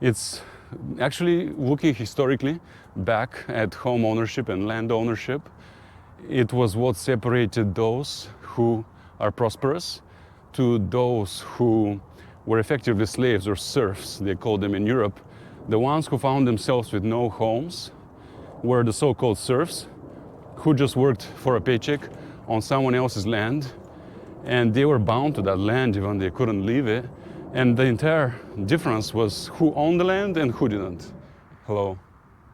It's actually looking historically back at home ownership and land ownership. It was what separated those who are prosperous to those who were effectively slaves or serfs, they called them in Europe. The ones who found themselves with no homes were the so-called serfs, who just worked for a paycheck on someone else's land, and they were bound to that land even they couldn't leave it. And the entire difference was who owned the land and who didn't. Hello,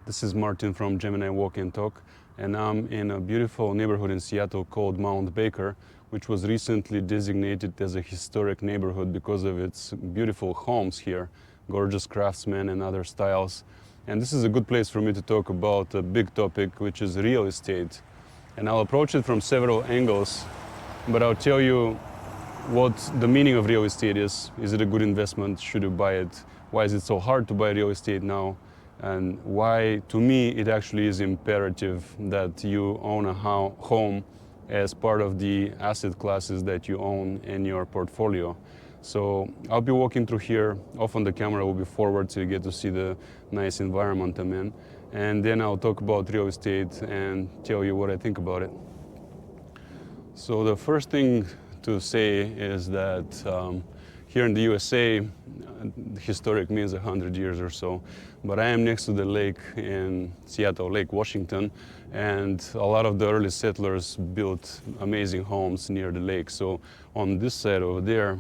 this is Martin from Gemini Walk and Talk, and I'm in a beautiful neighborhood in Seattle called Mount Baker, which was recently designated as a historic neighborhood because of its beautiful homes here, gorgeous craftsmen and other styles. And this is a good place for me to talk about a big topic, which is real estate. And I'll approach it from several angles, but I'll tell you what the meaning of real estate is. Is it a good investment? Should you buy it? Why is it so hard to buy real estate now? And why, to me, it actually is imperative that you own a home as part of the asset classes that you own in your portfolio. So I'll be walking through here. Often the camera will be forward so you get to see the nice environment I'm in. And then I'll talk about real estate and tell you what I think about it. So the first thing to say is that here in the USA, historic means 100 years or so, but I am next to the lake in Seattle, Lake Washington, and a lot of the early settlers built amazing homes near the lake. So on this side over there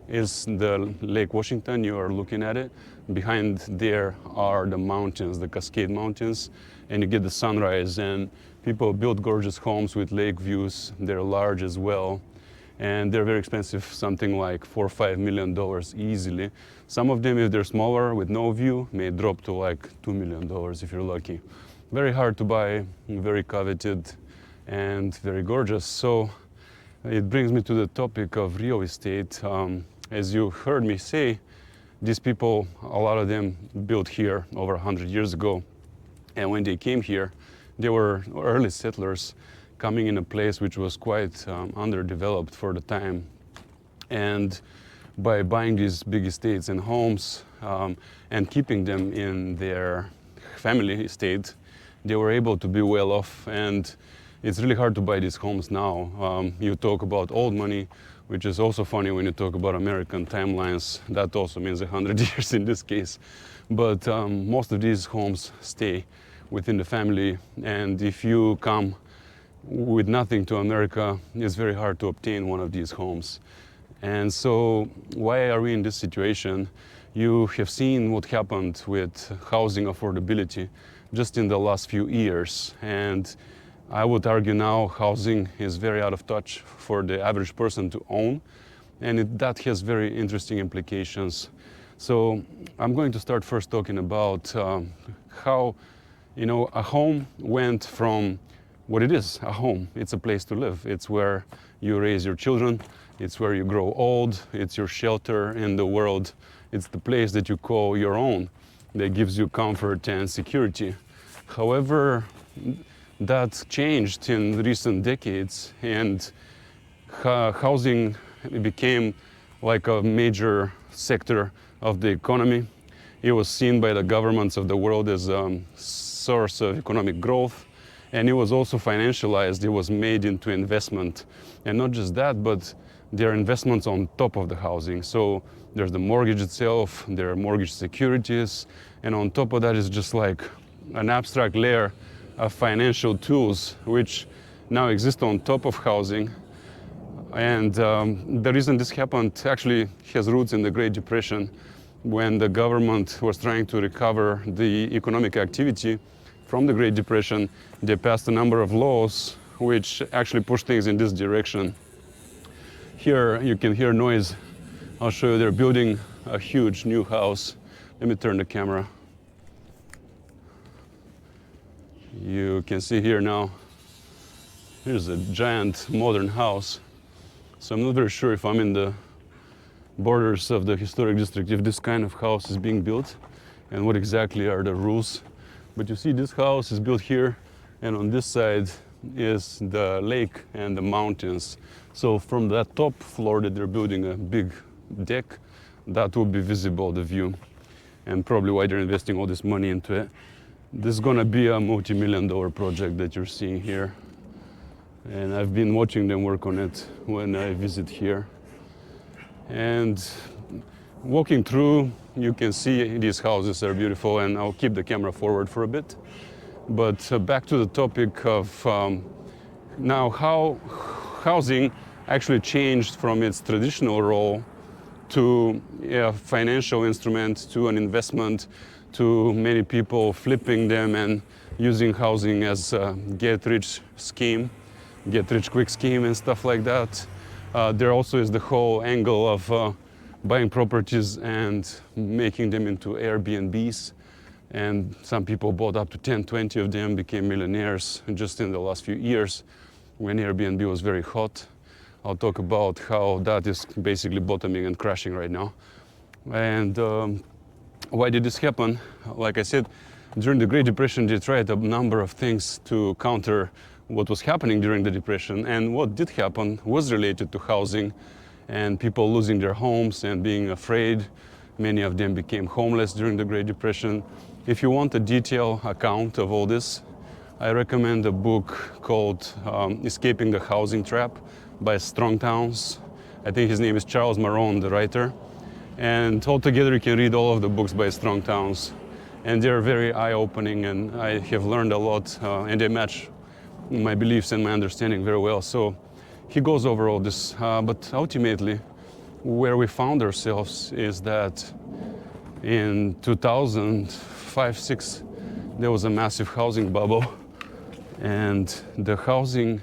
is the Lake Washington, you are looking at it. Behind there are the mountains, the Cascade Mountains, and you get the sunrise, and people build gorgeous homes with lake views. They're large as well, and they're very expensive, something like $4 or $5 million easily. Some of them, if they're smaller with no view, may drop to like $2 million if you're lucky. Very hard to buy, very coveted, and very gorgeous. So it brings me to the topic of real estate. As you heard me say, these people, a lot of them built here over 100 years ago. And when they came here, they were early settlers coming in a place which was quite underdeveloped for the time. And by buying these big estates and homes and keeping them in their family estate, they were able to be well off. And it's really hard to buy these homes now. You talk about old money, which is also funny when you talk about American timelines. That also means 100 years in this case. But most of these homes stay within the family. And if you come with nothing to America, it's very hard to obtain one of these homes. And so why are we in this situation? You have seen what happened with housing affordability just in the last few years. And I would argue now housing is very out of touch for the average person to own. And that has very interesting implications. So I'm going to start first talking about how, a home went from what it is, a home. It's a place to live. It's where you raise your children. It's where you grow old. It's your shelter in the world. It's the place that you call your own that gives you comfort and security. However, that changed in recent decades, and housing became like a major sector of the economy. It was seen by the governments of the world as a source of economic growth. And it was also financialized. It was made into investment. And not just that, but there are investments on top of the housing. So there's the mortgage itself, there are mortgage securities, and on top of that is just like an abstract layer of financial tools which now exist on top of housing. And the reason this happened actually has roots in the Great Depression, when the government was trying to recover the economic activity from the Great Depression. They passed a number of laws which actually pushed things in this direction. Here you can hear noise. I'll show you, they're building a huge new house. Let me turn the camera. You can see here now, here's a giant modern house. So I'm not very sure if I'm in the borders of the historic district, if this kind of house is being built and what exactly are the rules. But you see this house is built here, and on this side is the lake and the mountains. So from that top floor that they're building a big deck, that will be visible, the view. and probably why they're investing all this money into it. This is gonna be a multi-million-dollar project that you're seeing here. And I've been watching them work on it when I visit here. And walking through, you can see these houses are beautiful, and I'll keep the camera forward for a bit. But back to the topic of now how housing actually changed from its traditional role to a financial instrument, to an investment, to many people flipping them and using housing as a get-rich quick scheme and stuff like that. There also is the whole angle of buying properties and making them into Airbnbs. And some people bought up to 10, 20 of them, became millionaires just in the last few years when Airbnb was very hot. I'll talk about how that is basically bottoming and crashing right now. And why did this happen? Like I said, during the Great Depression, they tried a number of things to counter what was happening during the Depression. And what did happen was related to housing and people losing their homes and being afraid. Many of them became homeless during the Great Depression. If you want a detailed account of all this, I recommend a book called Escaping the Housing Trap by Strong Towns. I think his name is Charles Marohn, the writer. And altogether you can read all of the books by Strong Towns. And they're very eye-opening, and I have learned a lot, and they match my beliefs and my understanding very well. So he goes over all this, but ultimately where we found ourselves is that in 2005-06 there was a massive housing bubble, and the housing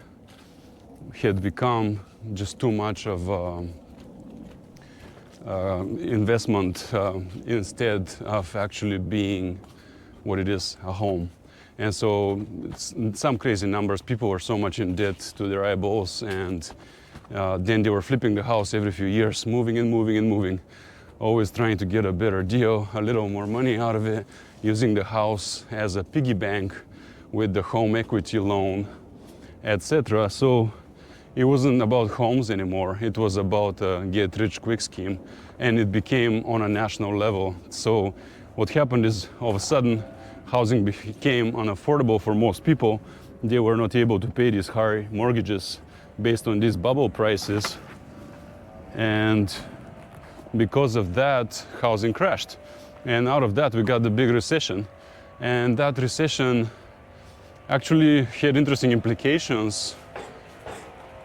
had become just too much of investment instead of actually being what it is, a home. And so some crazy numbers, people were so much in debt to their eyeballs, and then they were flipping the house every few years, moving and moving and moving, always trying to get a better deal, a little more money out of it, using the house as a piggy bank with the home equity loan, etc. So it wasn't about homes anymore. It was about a get-rich-quick scheme, and it became on a national level. So what happened is, all of a sudden, housing became unaffordable for most people. They were not able to pay these high mortgages based on these bubble prices, and because of that, housing crashed. And out of that, we got the big recession. And that recession actually had interesting implications.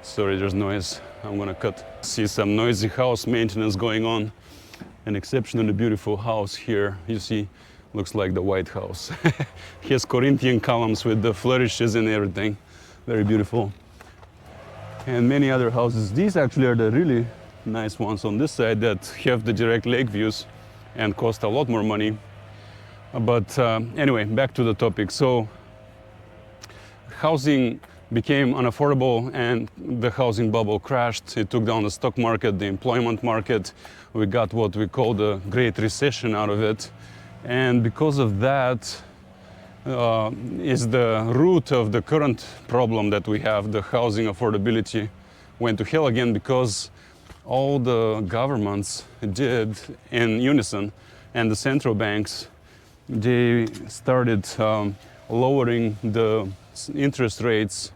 Sorry, there's noise. I'm gonna cut. See some noisy house maintenance going on. An exceptionally beautiful house here. You see, looks like the White House. He has Corinthian columns with the flourishes and everything. Very beautiful. And many other houses. These actually are the really nice ones on this side that have the direct lake views and cost a lot more money. But anyway, back to the topic. So housing became unaffordable, and the housing bubble crashed. It took down the stock market, the employment market. We got what we call the Great Recession out of it. And because of that is the root of the current problem that we have. The housing affordability went to hell again because all the governments did in unison, and the central banks, they started lowering the interest rates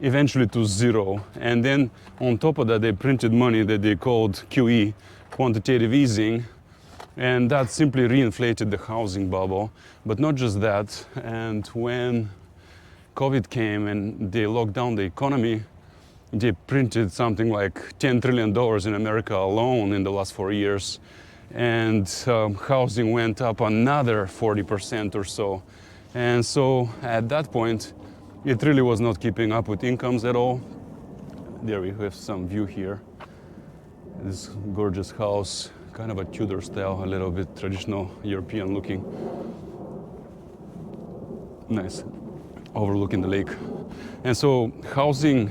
eventually to zero. And then on top of that, they printed money that they called QE, quantitative easing, and that simply reinflated the housing bubble. But not just that, and when COVID came and they locked down the economy, they printed something like $10 trillion in America alone in the last 4 years. And housing went up another 40% or so. And so at that point, it really was not keeping up with incomes at all. There we have some view here. This gorgeous house, kind of a Tudor style, a little bit traditional European looking. Nice, overlooking the lake. And so housing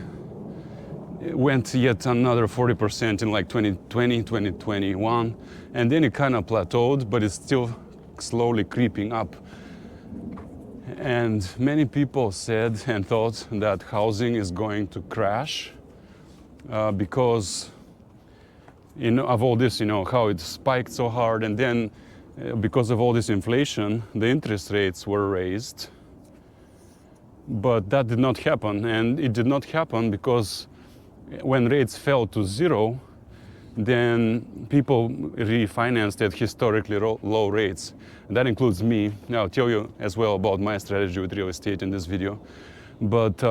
went yet another 40% in like 2020, 2021. And then it kind of plateaued, but it's still slowly creeping up. And many people said and thought that housing is going to crash because of all this, how it spiked so hard, and then because of all this inflation, the interest rates were raised. But that did not happen, and it did not happen because when rates fell to zero, then people refinanced at historically low rates. And that includes me. I'll tell you as well about my strategy with real estate in this video. But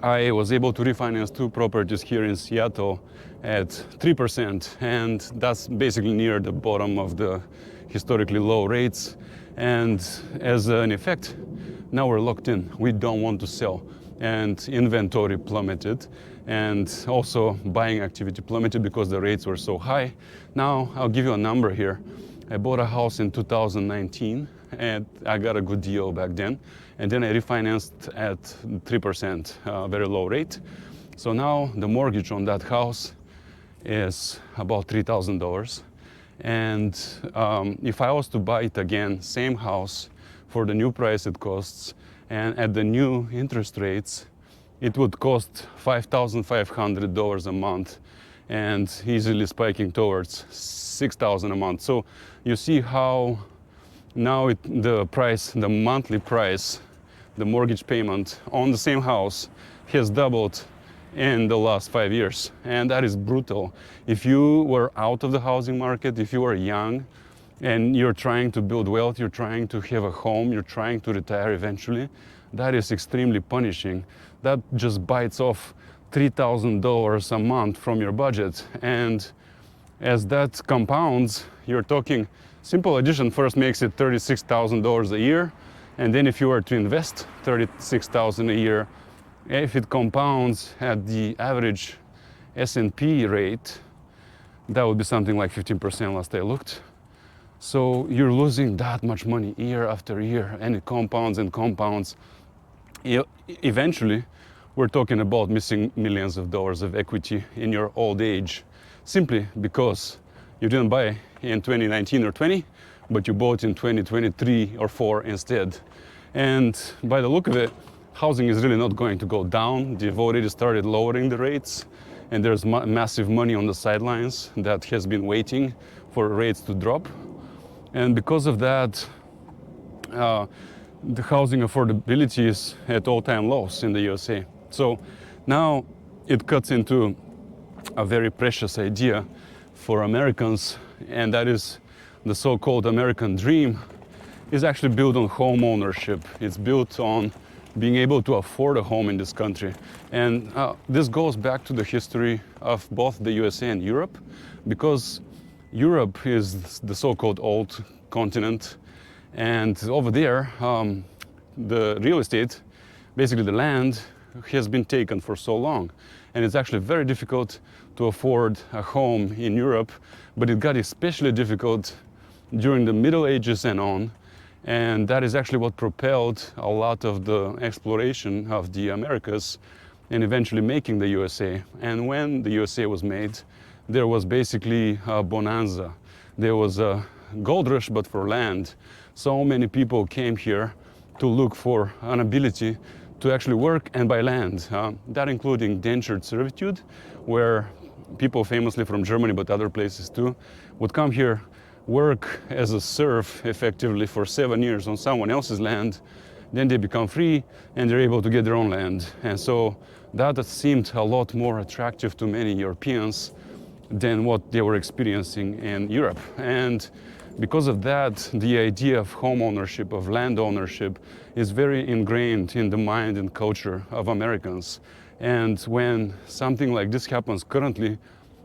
I was able to refinance 2 properties here in Seattle at 3%, and that's basically near the bottom of the historically low rates. And as an effect, now we're locked in. We don't want to sell. And inventory plummeted, and also buying activity plummeted because the rates were so high. Now I'll give you a number here. I bought a house in 2019, and I got a good deal back then. And then I refinanced at 3%, very low rate. So now the mortgage on that house is about $3,000. And if I was to buy it again, same house, for the new price it costs, and at the new interest rates, it would cost $5,500 a month, and easily spiking towards $6,000 a month. So you see how now the monthly price, the mortgage payment on the same house has doubled in the last 5 years, and that is brutal. If you were out of the housing market, if you were young, and you're trying to build wealth, you're trying to have a home, you're trying to retire eventually, that is extremely punishing. That just bites off $3,000 a month from your budget. And as that compounds, you're talking, simple addition first makes it $36,000 a year. And then if you were to invest $36,000 a year, if it compounds at the average S&P rate, that would be something like 15% last I looked. So you're losing that much money year after year, and it compounds and compounds. Eventually, we're talking about missing millions of dollars of equity in your old age, simply because you didn't buy in 2019 or 20, but you bought in 2023 or 4 instead. And by the look of it, housing is really not going to go down. They've already started lowering the rates, and there's massive money on the sidelines that has been waiting for rates to drop. And because of that, the housing affordability is at all-time lows in the USA. So now it cuts into a very precious idea for Americans, and that is the so-called American dream is actually built on home ownership. It's built on being able to afford a home in this country. And this goes back to the history of both the USA and Europe, because Europe is the so-called old continent, and over there, the real estate, basically the land, has been taken for so long. And it's actually very difficult to afford a home in Europe, but it got especially difficult during the Middle Ages and on. And that is actually what propelled a lot of the exploration of the Americas and eventually making the USA. And when the USA was made, there was basically a bonanza. There was a gold rush, but for land. So many people came here to look for an ability to actually work and buy land. That including indentured servitude, where people famously from Germany, but other places too, would come here, work as a serf effectively for 7 years on someone else's land. Then they become free and they're able to get their own land. And so that seemed a lot more attractive to many Europeans than what they were experiencing in Europe. And because of that, the idea of home ownership, of land ownership, is very ingrained in the mind and culture of Americans. And when something like this happens currently,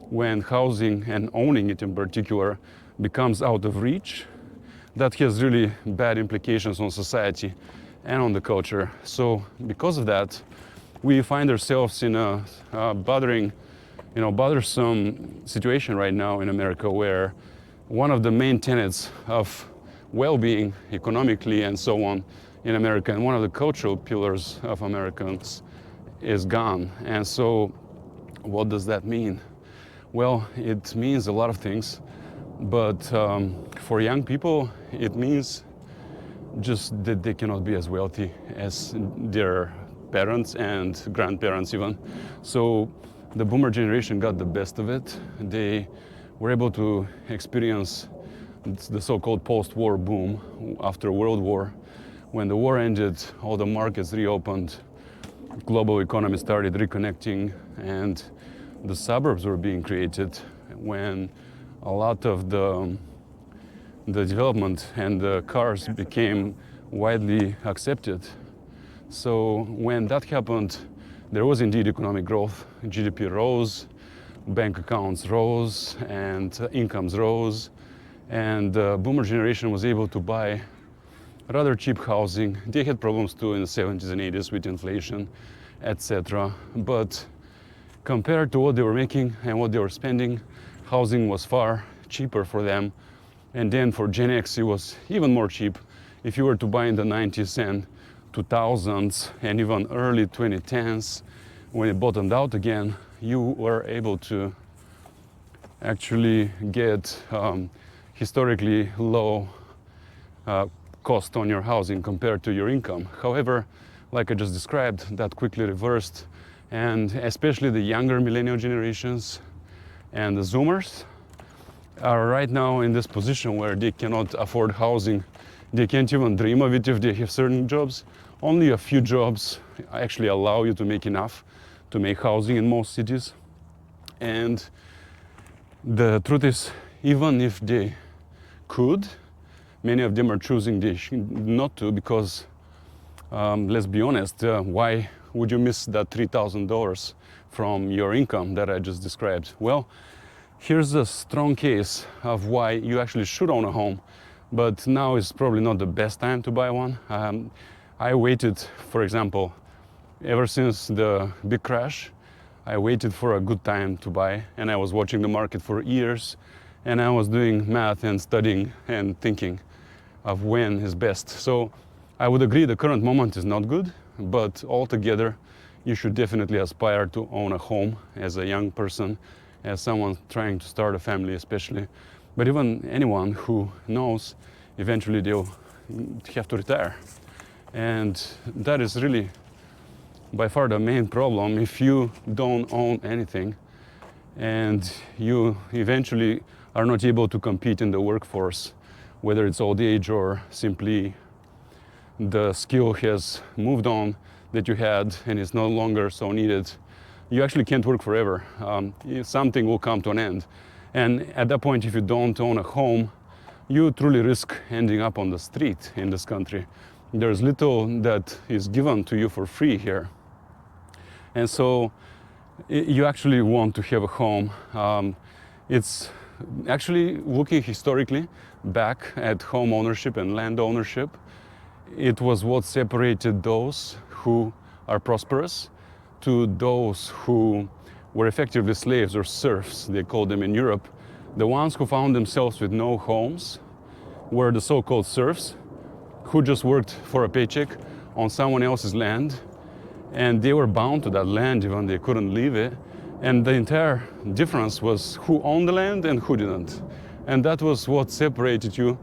when housing and owning it in particular becomes out of reach, that has really bad implications on society and on the culture. So because of that, we find ourselves in a bothersome situation right now in America, where one of the main tenets of well-being economically and so on in America, and one of the cultural pillars of Americans, is gone. And so what does that mean? Well, it means a lot of things, but for young people, it means just that they cannot be as wealthy as their parents and grandparents even. So the boomer generation got the best of it. They were able to experience It's the so-called post-war boom after World War. When the war ended, all the markets reopened, global economy started reconnecting, and the suburbs were being created when a lot of the development and the cars became widely accepted. So when that happened, there was indeed economic growth. GDP rose, bank accounts rose, and incomes rose. And the boomer generation was able to buy rather cheap housing. They had problems too in the 70s and 80s with inflation, etc. But compared to what they were making and what they were spending, housing was far cheaper for them. And then for Gen X, it was even more cheap. If you were to buy in the 90s and 2000s and even early 2010s, when it bottomed out again, you were able to actually get historically low cost on your housing compared to your income. However, like I just described, that quickly reversed, and especially the younger millennial generations and the Zoomers are right now in this position where they cannot afford housing. They can't even dream of it if they have certain jobs. Only a few jobs actually allow you to make enough to make housing in most cities. And the truth is, even if they could, many of them are choosing not to, because let's be honest, why would you miss that $3,000 from your income that I just described? Well, here's a strong case of why you actually should own a home, but now is probably not the best time to buy one. I waited, for example, ever since the big crash, I waited for a good time to buy, and I was watching the market for years, and I was doing math and studying and thinking of when is best. So I would agree the current moment is not good, but altogether you should definitely aspire to own a home as a young person, as someone trying to start a family especially, but even anyone who knows eventually they'll have to retire. And that is really by far the main problem. If you don't own anything and you eventually are not able to compete in the workforce, whether it's old age or simply the skill has moved on that you had and is no longer so needed, you actually can't work forever. Something will come to an end. And at that point, if you don't own a home, you truly risk ending up on the street in this country. There's little that is given to you for free here. And so you actually want to have a home. It's actually looking historically back at home ownership and land ownership. It was what separated those who are prosperous to those who were effectively slaves or serfs, they called them in Europe. The ones who found themselves with no homes were the so-called serfs, who just worked for a paycheck on someone else's land, and they were bound to that land even they couldn't leave it. And the entire difference was who owned the land and who didn't. And that was what separated you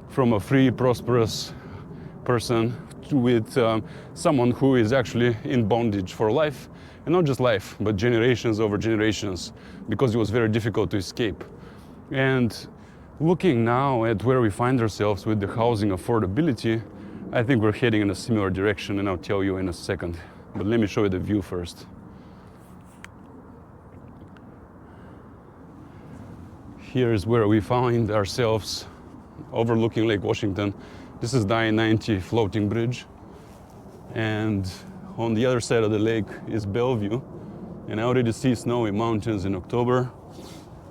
from a free, prosperous person with someone who is actually in bondage for life, and not just life, but generations over generations, because it was very difficult to escape. And looking now at where we find ourselves with the housing affordability, I think we're heading in a similar direction, and I'll tell you in a second. But let me show you the view first. Here's where we find ourselves overlooking Lake Washington. This is the I-90 floating bridge. And on the other side of the lake is Bellevue. And I already see snowy mountains in October,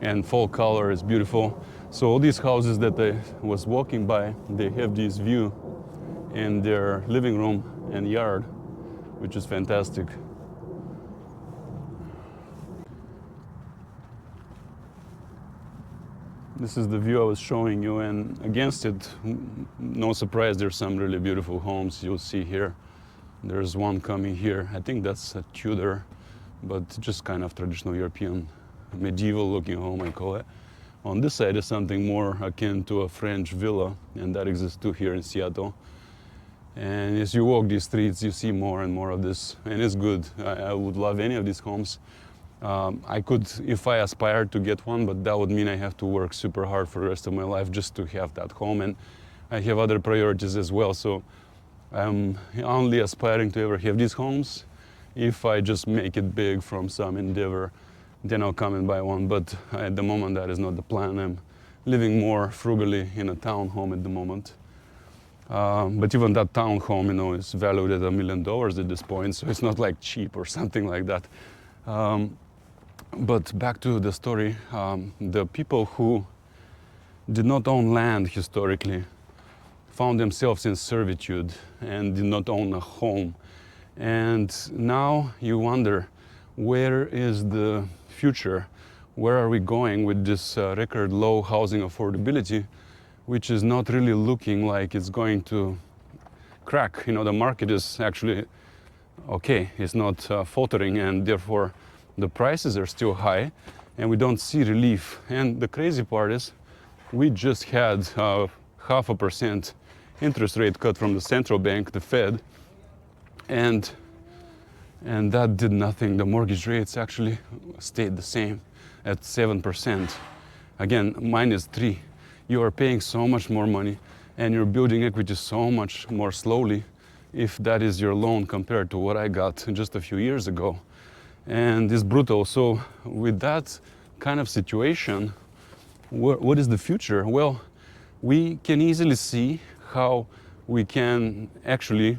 and fall color is beautiful. So all these houses that I was walking by, they have this view in their living room and yard, which is fantastic. This is the view I was showing you, and against it, no surprise, there's some really beautiful homes you'll see here. There's one coming here. I think that's a Tudor, but just kind of traditional European, medieval looking home, I call it. On this side is something more akin to a French villa, and that exists too here in Seattle. And as you walk these streets, you see more and more of this, and it's good. I would love any of these homes. I could, if I aspired to get one, but that would mean I have to work super hard for the rest of my life just to have that home. And I have other priorities as well. So I'm only aspiring to ever have these homes. If I just make it big from some endeavor, then I'll come and buy one. But at the moment, that is not the plan. I'm living more frugally in a townhome at the moment. But even that townhome, you know, is valued at $1 million at this point, so it's not like cheap or something like that. But back to the story, the people who did not own land historically found themselves in servitude and did not own a home. And now you wonder, where is the future? Where are we going with this record low housing affordability, which is not really looking like it's going to crack? You know, the market is actually okay, it's not faltering, and therefore the prices are still high and we don't see relief. And the crazy part is we just had 0.5% interest rate cut from the central bank, the Fed, and that did nothing. The mortgage rates actually stayed the same at 7%. Again, -3. You are paying so much more money and you're building equity so much more slowly if that is your loan compared to what I got just a few years ago. And it's brutal. So with that kind of situation, what is the future? Well, we can easily see how we can actually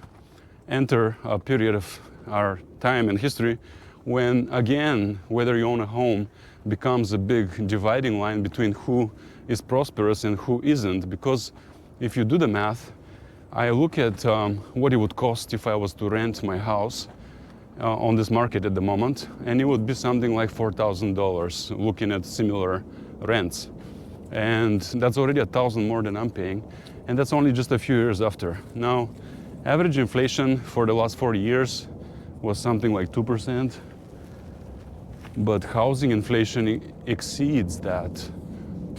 enter a period of our time and history when, again, whether you own a home becomes a big dividing line between who is prosperous and who isn't. Because if you do the math, I look at what it would cost if I was to rent my house on this market at the moment, and it would be something like $4,000 looking at similar rents. And that's already $1,000 more than I'm paying, and that's only just a few years after. Now, average inflation for the last 40 years was something like 2%, but housing inflation exceeds that.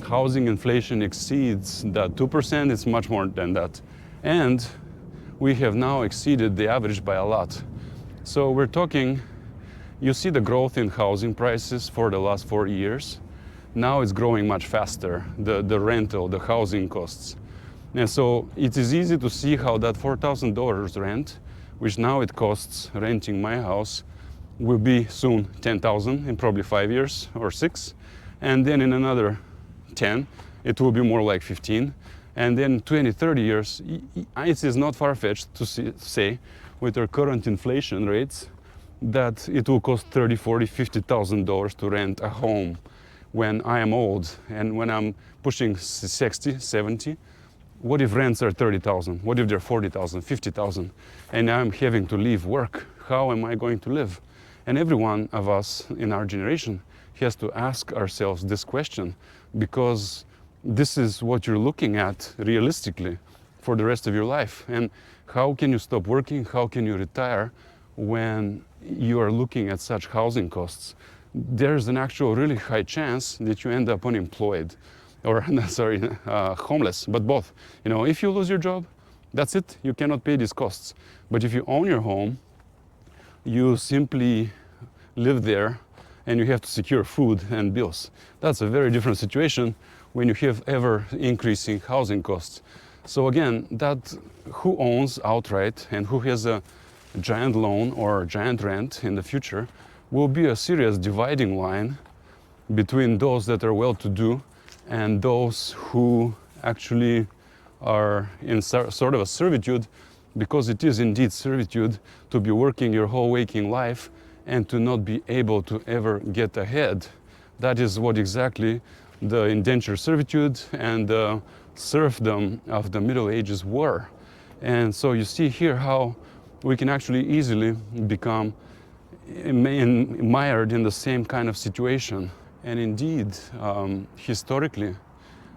Housing inflation exceeds that 2%, it's much more than that. And we have now exceeded the average by a lot. So we're talking, you see the growth in housing prices for the last 4 years. Now it's growing much faster, the rental, the housing costs. And so it is easy to see how that $4,000 rent, which now it costs renting my house, will be soon $10,000 in probably 5 years or 6. And then in another 10, it will be more like 15. And then 20, 30 years, it is not far-fetched to say, with our current inflation rates, that it will cost $30,000, $40,000, $50,000 to rent a home when I am old and when I'm pushing 60, 70. What if rents are $30,000? What if they're $40,000, $50,000? And I'm having to leave work. How am I going to live? And every one of us in our generation has to ask ourselves this question, because this is what you're looking at realistically for the rest of your life. And how can you stop working? How can you retire when you are looking at such housing costs? There's an actual really high chance that you end up unemployed or homeless, but both. You know, if you lose your job, that's it. You cannot pay these costs. But if you own your home, you simply live there and you have to secure food and bills. That's a very different situation when you have ever increasing housing costs. So again, that who owns outright and who has a giant loan or giant rent in the future will be a serious dividing line between those that are well-to-do and those who actually are in sort of a servitude, because it is indeed servitude to be working your whole waking life and to not be able to ever get ahead. That is what exactly the indentured servitude and the serfdom of the Middle Ages were. And so you see here how we can actually easily become mired in the same kind of situation. And indeed, historically,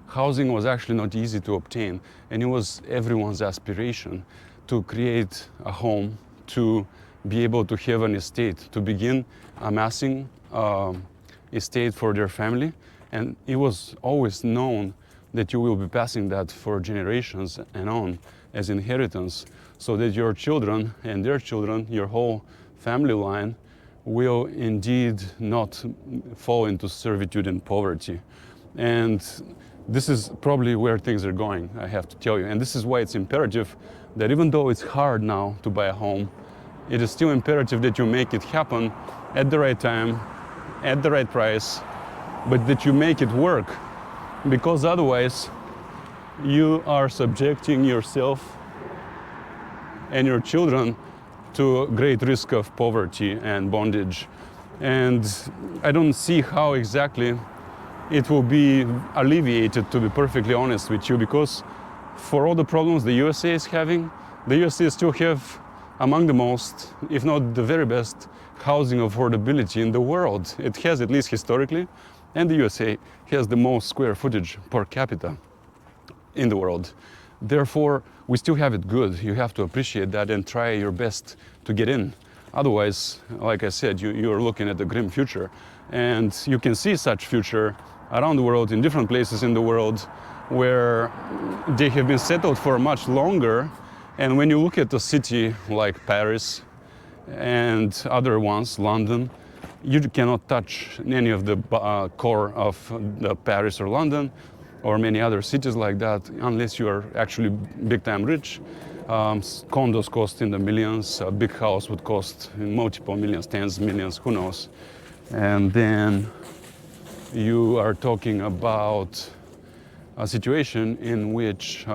housing was actually not easy to obtain, and it was everyone's aspiration to create a home, to be able to have an estate, to begin amassing estate for their family. And it was always known that you will be passing that for generations and on as inheritance, so that your children and their children, your whole family line, will indeed not fall into servitude and poverty. And this is probably where things are going, I have to tell you. And this is why it's imperative that even though it's hard now to buy a home, it is still imperative that you make it happen at the right time, at the right price, but that you make it work, because otherwise you are subjecting yourself and your children to a great risk of poverty and bondage. And I don't see how exactly it will be alleviated, to be perfectly honest with you, because for all the problems the USA is having, the USA still have among the most, if not the very best, housing affordability in the world. It has, at least historically, and the USA has the most square footage per capita in the world. Therefore, we still have it good. You have to appreciate that and try your best to get in. Otherwise, like I said, you're looking at a grim future. And you can see such future around the world, in different places in the world, where they have been settled for much longer. And when you look at a city like Paris and other ones, London, you cannot touch any of the core of the Paris or London or many other cities like that unless you are actually big time rich. Condos cost in the millions, a big house would cost in multiple millions, tens of millions, who knows. And then you are talking about a situation in which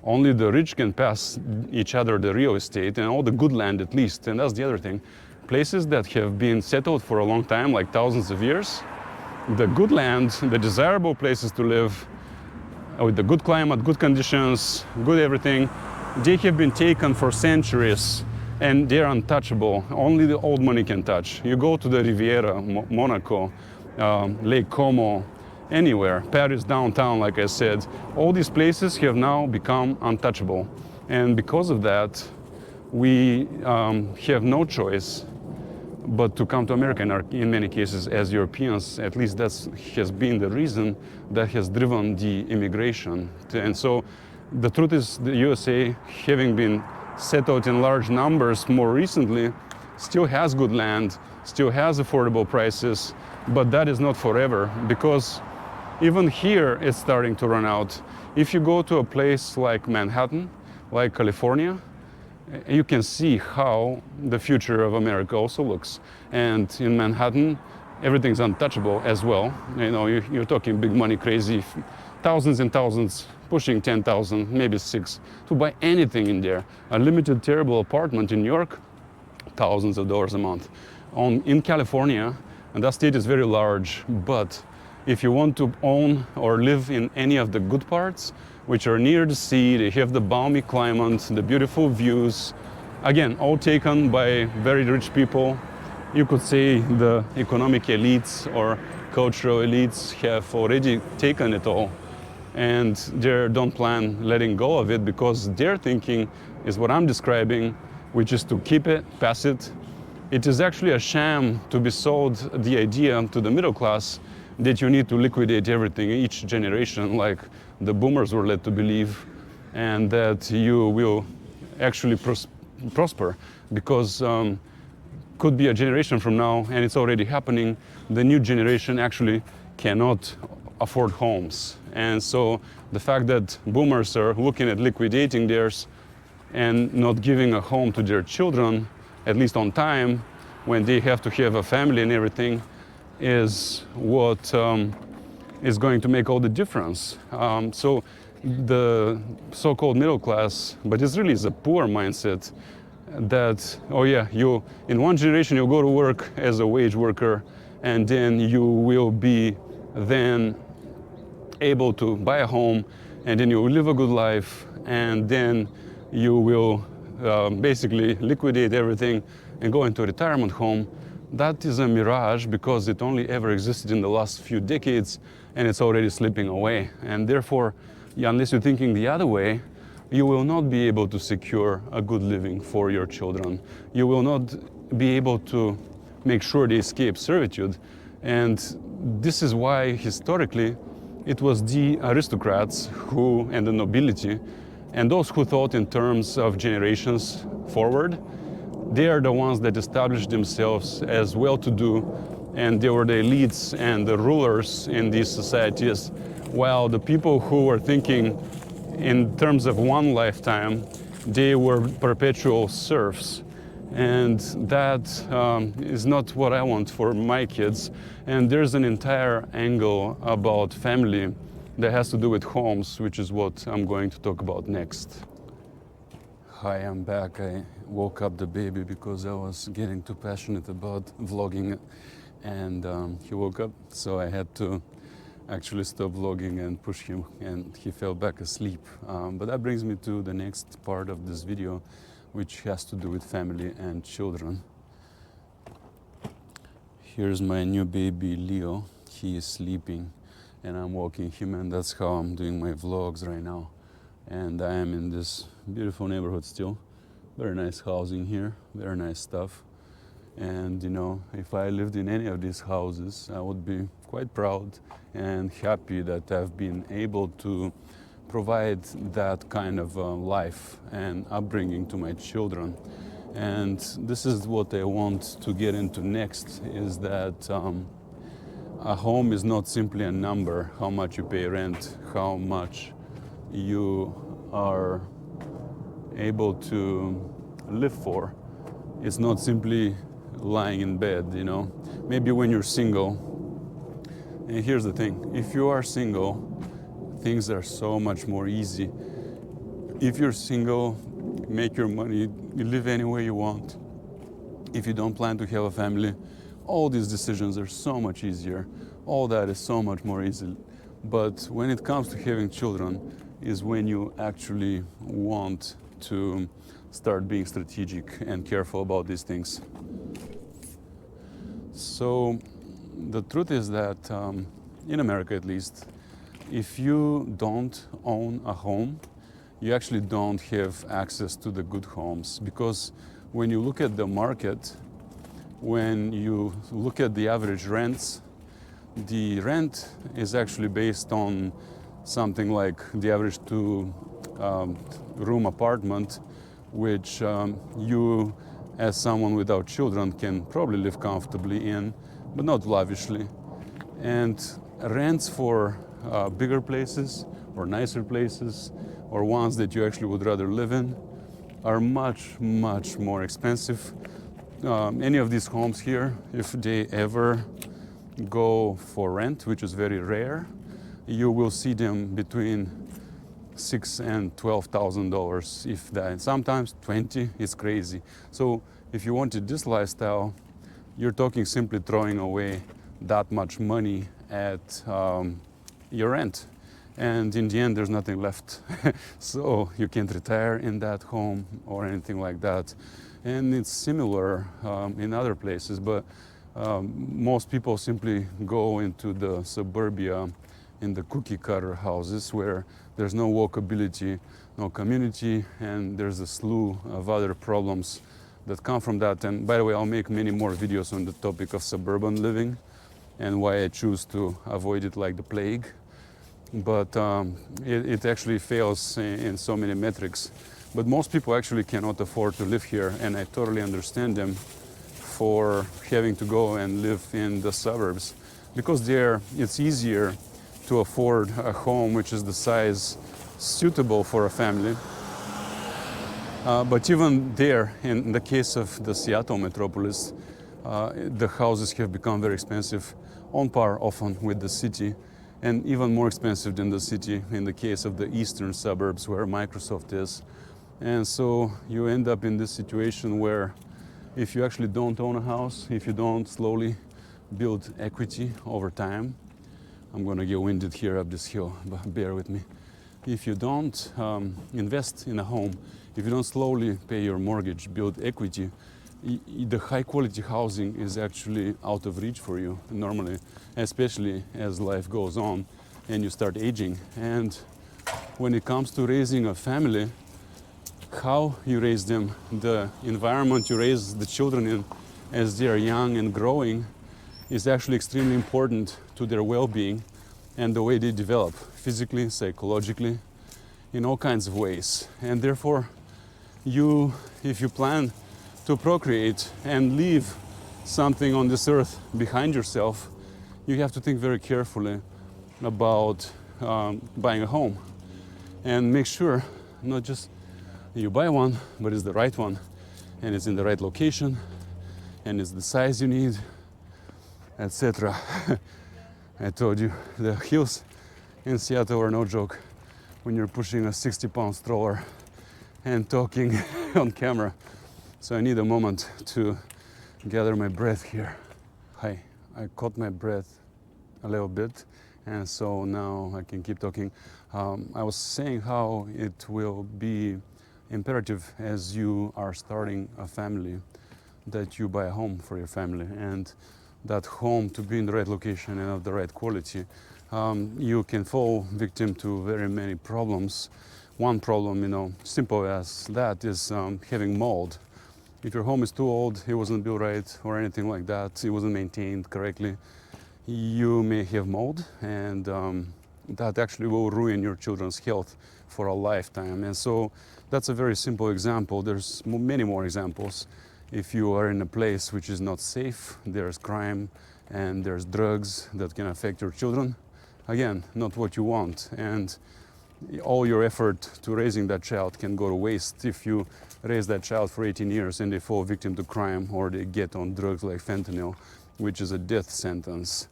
only the rich can pass each other the real estate and all the good land, at least. And that's the other thing. Places that have been settled for a long time, like thousands of years, the good land, the desirable places to live, with the good climate, good conditions, good everything, they have been taken for centuries and they're untouchable. Only the old money can touch. You go to the Riviera, Monaco, Lake Como, anywhere, Paris downtown, like I said, all these places have now become untouchable. And because of that, we have no choice but to come to America in many cases as Europeans. At least that has been the reason that has driven the immigration. And so the truth is the USA, having been settled in large numbers more recently, still has good land, still has affordable prices, but that is not forever, because even here it's starting to run out. If you go to a place like Manhattan, like California, you can see how the future of America also looks. And in Manhattan, everything's untouchable as well. You know, you're talking big money, crazy, thousands and thousands, pushing 10,000, maybe 6, to buy anything in there. A limited, terrible apartment in New York, thousands of dollars a month. In California, and that state is very large, but if you want to own or live in any of the good parts, which are near the sea, they have the balmy climate, the beautiful views, again, all taken by very rich people. You could say the economic elites or cultural elites have already taken it all, and they don't plan letting go of it, because their thinking is what I'm describing, which is to keep it, pass it. It is actually a sham to be sold the idea to the middle class that you need to liquidate everything each generation, like the boomers were led to believe, and that you will actually prosper, because could be a generation from now, and it's already happening, the new generation actually cannot afford homes. And so the fact that boomers are looking at liquidating theirs and not giving a home to their children, at least on time, when they have to have a family and everything, is what is going to make all the difference. So the so-called middle class, but it really is a poor mindset that, oh yeah, you in one generation you'll go to work as a wage worker, and then you will be then able to buy a home, and then you will live a good life, and then you will basically liquidate everything and go into a retirement home. That is a mirage, because it only ever existed in the last few decades, and it's already slipping away. And therefore, unless you're thinking the other way, you will not be able to secure a good living for your children. You will not be able to make sure they escape servitude. And this is why historically it was the aristocrats who, and the nobility, and those who thought in terms of generations forward, they are the ones that established themselves as well-to-do, and they were the elites and the rulers in these societies, while the people who were thinking in terms of one lifetime, they were perpetual serfs. And that is not what I want for my kids. And there's an entire angle about family that has to do with homes, which is what I'm going to talk about next. Hi, I'm back. I woke up the baby because I was getting too passionate about vlogging, and he woke up, so I had to actually stop vlogging and push him, and he fell back asleep. But that brings me to the next part of this video, which has to do with family and children. Here's my new baby Leo. He is sleeping and I'm walking him, and that's how I'm doing my vlogs right now. And I am in this beautiful neighborhood still. Very nice housing here, very nice stuff. And you know, if I lived in any of these houses, I would be quite proud and happy that I've been able to provide that kind of life and upbringing to my children. And this is what I want to get into next, is that a home is not simply a number, how much you pay rent, how much you are able to live for. It's not simply lying in bed, you know. Maybe when you're single, and here's the thing, if you are single, things are so much more easy. If you're single, make your money, you live any way you want. If you don't plan to have a family, all these decisions are so much easier. All that is so much more easy. But when it comes to having children, is when you actually want to start being strategic and careful about these things. So the truth is that in America at least, if you don't own a home, you actually don't have access to the good homes, because when you look at the market, when you look at the average rents, the rent is actually based on something like the average two-room apartment, which you, as someone without children, can probably live comfortably in, but not lavishly. And rents for bigger places or nicer places, or ones that you actually would rather live in, are much, much more expensive. Any of these homes here, if they ever go for rent, which is very rare, you will see them between $6,000 and $12,000, if that. Sometimes 20 is crazy. So if you wanted this lifestyle, you're talking simply throwing away that much money at your rent. And in the end, there's nothing left. So you can't retire in that home or anything like that. And it's similar in other places, but most people simply go into the suburbia, in the cookie cutter houses where there's no walkability, no community, and there's a slew of other problems that come from that. And by the way, I'll make many more videos on the topic of suburban living and why I choose to avoid it like the plague. But it actually fails in so many metrics. But most people actually cannot afford to live here, and I totally understand them for having to go and live in the suburbs, because there it's easier to afford a home which is the size suitable for a family. But even there, in the case of the Seattle metropolis, the houses have become very expensive, on par often with the city, and even more expensive than the city in the case of the eastern suburbs where Microsoft is. And so you end up in this situation where if you actually don't own a house, if you don't slowly build equity over time, I'm gonna get winded here up this hill, but bear with me. If you don't invest in a home, if you don't slowly pay your mortgage, build equity, the high quality housing is actually out of reach for you normally, especially as life goes on and you start aging. And when it comes to raising a family, how you raise them, the environment you raise the children in as they are young and growing, is actually extremely important to their well-being and the way they develop physically, psychologically, in all kinds of ways. And therefore, if you plan to procreate and leave something on this earth behind yourself, you have to think very carefully about buying a home, and make sure not just you buy one, but it's the right one, and it's in the right location, and it's the size you need, etc. I told you, the hills in Seattle are no joke when you're pushing a 60-pound stroller and talking on camera. So I need a moment to gather my breath here. Hi, I caught my breath a little bit, and so now I can keep talking. I was saying how it will be imperative as you are starting a family that you buy a home for your family, and that home to be in the right location and of the right quality. You can fall victim to very many problems. One problem, simple as that, is having mold. If your home is too old, it wasn't built right or anything like that, it wasn't maintained correctly, you may have mold, and that actually will ruin your children's health for a lifetime. And so that's a very simple example. There's many more examples. If you are in a place which is not safe, there's crime and there's drugs that can affect your children. Again, not what you want. And all your effort to raising that child can go to waste if you raise that child for 18 years and they fall victim to crime, or they get on drugs like fentanyl, which is a death sentence.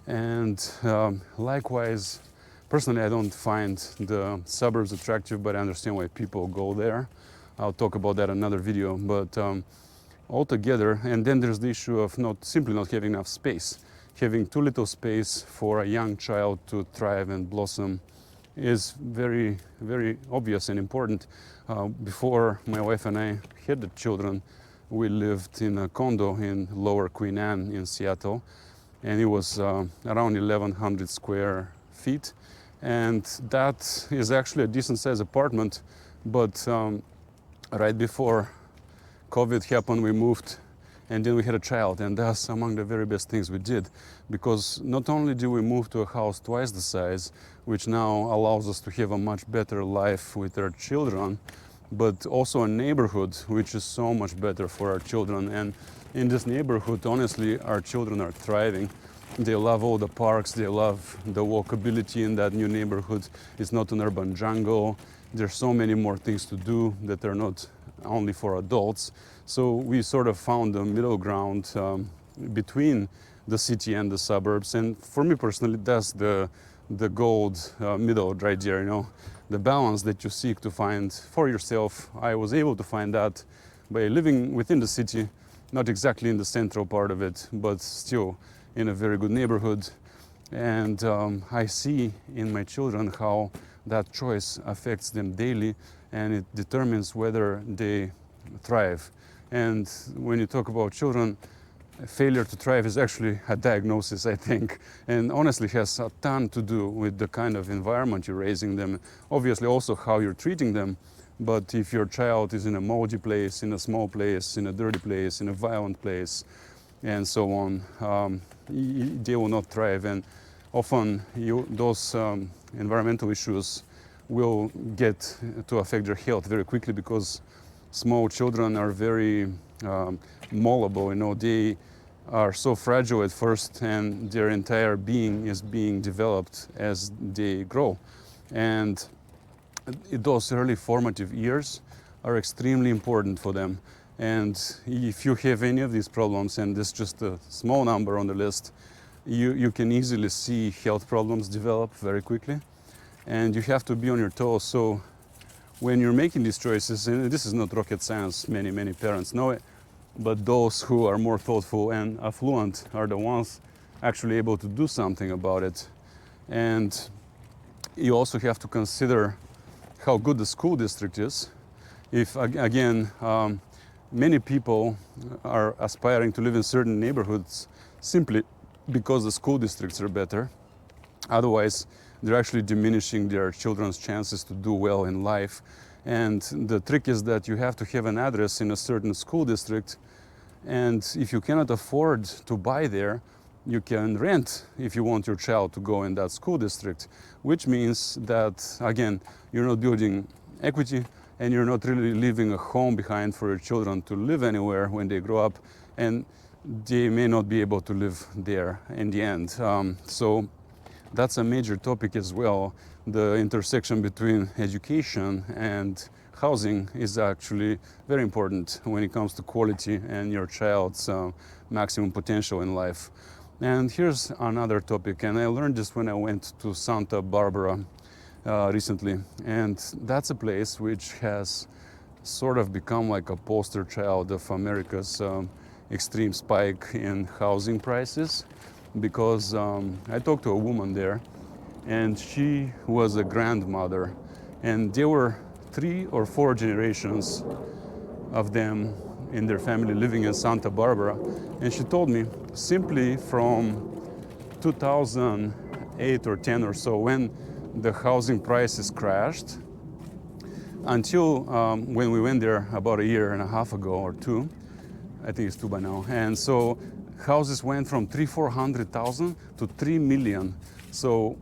And likewise, personally, I don't find the suburbs attractive, but I understand why people go there. I'll talk about that in another video. But altogether, and then there's the issue of simply not having enough space. Having too little space for a young child to thrive and blossom is very, very obvious and important. Before my wife and I had the children, we lived in a condo in Lower Queen Anne in Seattle, and it was around 1,100 square feet. And that is actually a decent sized apartment, but right before COVID happened, we moved, and then we had a child, and that's among the very best things we did, because not only did we move to a house twice the size, which now allows us to have a much better life with our children, but also a neighborhood which is so much better for our children. And in this neighborhood, honestly, our children are thriving. They love all the parks, they love the walkability in that new neighborhood. It's not an urban jungle. There's so many more things to do that are not only for adults. So we sort of found the middle ground between the city and the suburbs. And for me personally, that's the gold middle right there, the balance that you seek to find for yourself. I was able to find that by living within the city, not exactly in the central part of it, but still in a very good neighborhood. And I see in my children how that choice affects them daily, and it determines whether they thrive. And when you talk about children, failure to thrive is actually a diagnosis, I think, and honestly has a ton to do with the kind of environment you're raising them, obviously also how you're treating them. But if your child is in a moldy place, in a small place, in a dirty place, in a violent place, and so on, they will not thrive. And often those environmental issues will get to affect their health very quickly, because small children are very malleable. They are so fragile at first, and their entire being is being developed as they grow. And those early formative years are extremely important for them. And if you have any of these problems, and this is just a small number on the list, you can easily see health problems develop very quickly, and you have to be on your toes. So when you're making these choices, and this is not rocket science, many parents know it, but those who are more thoughtful and affluent are the ones actually able to do something about it. And you also have to consider how good the school district is. If, again, many people are aspiring to live in certain neighborhoods simply because the school districts are better. Otherwise, they're actually diminishing their children's chances to do well in life. And the trick is that you have to have an address in a certain school district, and if you cannot afford to buy there, you can rent if you want your child to go in that school district, which means that, again, you're not building equity and you're not really leaving a home behind for your children to live anywhere when they grow up, and they may not be able to live there in the end. So that's a major topic as well. The intersection between education and housing is actually very important when it comes to quality and your child's maximum potential in life. And here's another topic, and I learned this when I went to Santa Barbara recently, and that's a place which has sort of become like a poster child of America's extreme spike in housing prices, because I talked to a woman there, and she was a grandmother, and there were 3 or 4 generations of them in their family living in Santa Barbara. And she told me simply from 2008 or 10 or so, when the housing prices crashed, until when we went there about a year and a half ago or 2, I think it's 2 by now. And so houses went from 300,000-400,000 to 3 million. So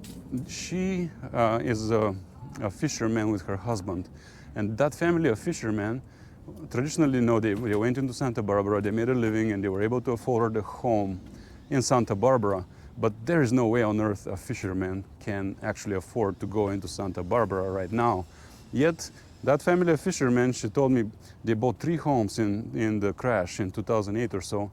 she is a fisherman with her husband, and that family of fishermen traditionally, they went into Santa Barbara, they made a living, and they were able to afford a home in Santa Barbara. But there is no way on earth a fisherman can actually afford to go into Santa Barbara right now. Yet that family of fishermen, she told me, they bought 3 homes in the crash in 2008 or so,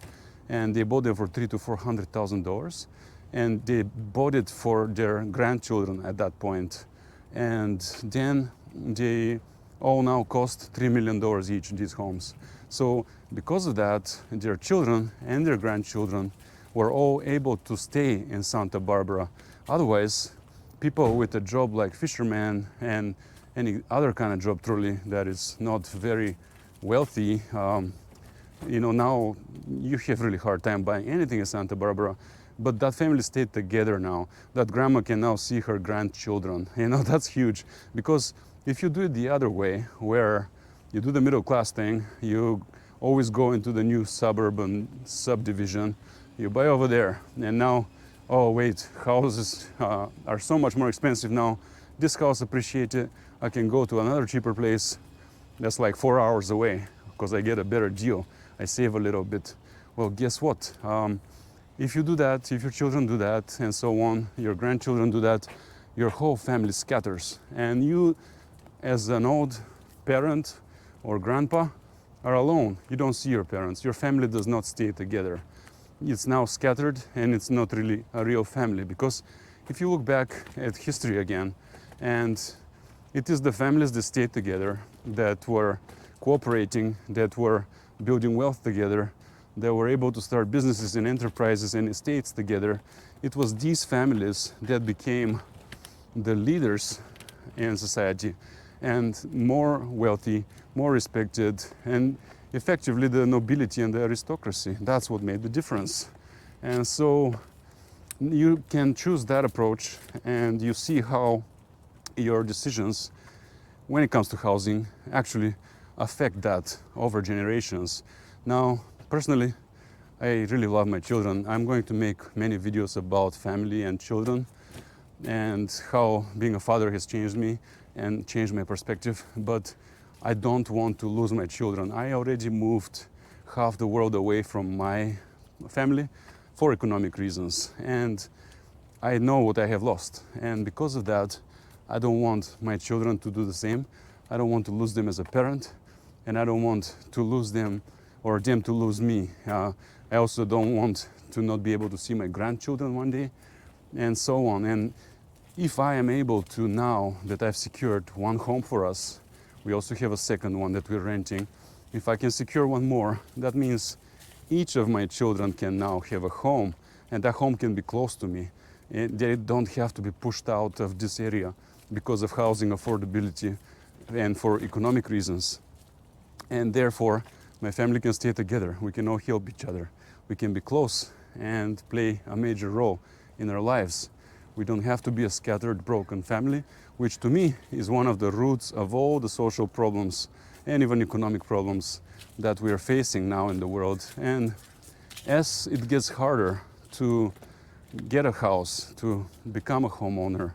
and they bought them for $300,000 to $400,000, and they bought it for their grandchildren at that point. And then they all now cost $3 million each, these homes. So because of that, their children and their grandchildren were all able to stay in Santa Barbara. Otherwise, people with a job like fisherman and any other kind of job truly that is not very wealthy, now you have really hard time buying anything in Santa Barbara. But that family stayed together now. That grandma can now see her grandchildren. That's huge, because if you do it the other way, where you do the middle class thing, you always go into the new suburban subdivision, you buy over there, and now, oh wait, houses are so much more expensive now. This house appreciated, I can go to another cheaper place that's like 4 hours away because I get a better deal. I save a little bit. Well, guess what? If you do that, if your children do that, and so on, your grandchildren do that, your whole family scatters. And you, as an old parent or grandpa, are alone. You don't see your parents. Your family does not stay together. It's now scattered, and it's not really a real family. Because if you look back at history again, and it is the families that stayed together, that were cooperating, that were building wealth together, that were able to start businesses and enterprises and estates together. It was these families that became the leaders in society, and more wealthy, more respected, and effectively the nobility and the aristocracy. That's what made the difference. And so you can choose that approach, and you see how your decisions when it comes to housing actually affect that over generations. Now, personally, I really love my children. I'm going to make many videos about family and children and how being a father has changed me and changed my perspective. But I don't want to lose my children. I already moved half the world away from my family for economic reasons. And I know what I have lost. And because of that, I don't want my children to do the same. I don't want to lose them as a parent, and I don't want to lose them or them to lose me. I also don't want to not be able to see my grandchildren one day, and so on. And if I am able to, now that I've secured one home for us, we also have a second one that we're renting. If I can secure one more, that means each of my children can now have a home, and that home can be close to me. They don't have to be pushed out of this area because of housing affordability and for economic reasons. And therefore, my family can stay together. We can all help each other. We can be close and play a major role in our lives. We don't have to be a scattered, broken family, which to me is one of the roots of all the social problems and even economic problems that we are facing now in the world. And as it gets harder to get a house, to become a homeowner,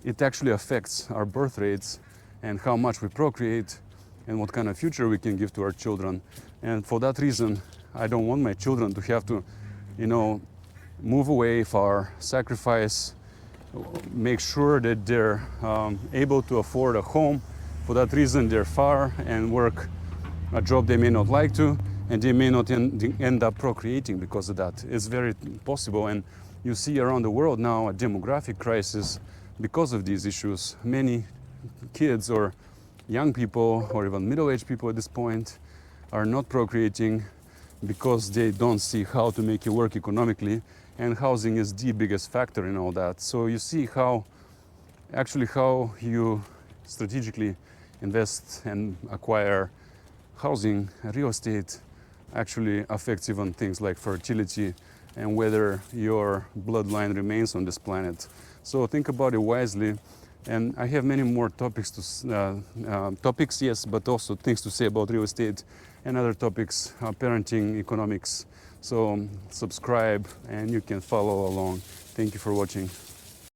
it actually affects our birth rates and how much we procreate. and what kind of future we can give to our children. And for that reason, I don't want my children to have to, move away far, sacrifice, make sure that they're able to afford a home. For that reason, they're far and work a job they may not like to, and they may not end up procreating because of that. It's very possible, and you see around the world now a demographic crisis because of these issues. Many kids or young people or even middle-aged people at this point are not procreating because they don't see how to make it work economically, and housing is the biggest factor in all that. So you see how you strategically invest and acquire housing, real estate, actually affects even things like fertility and whether your bloodline remains on this planet. So think about it wisely. And I have many more topics, yes, but also things to say about real estate and other topics, parenting, economics. So subscribe and you can follow along. Thank you for watching.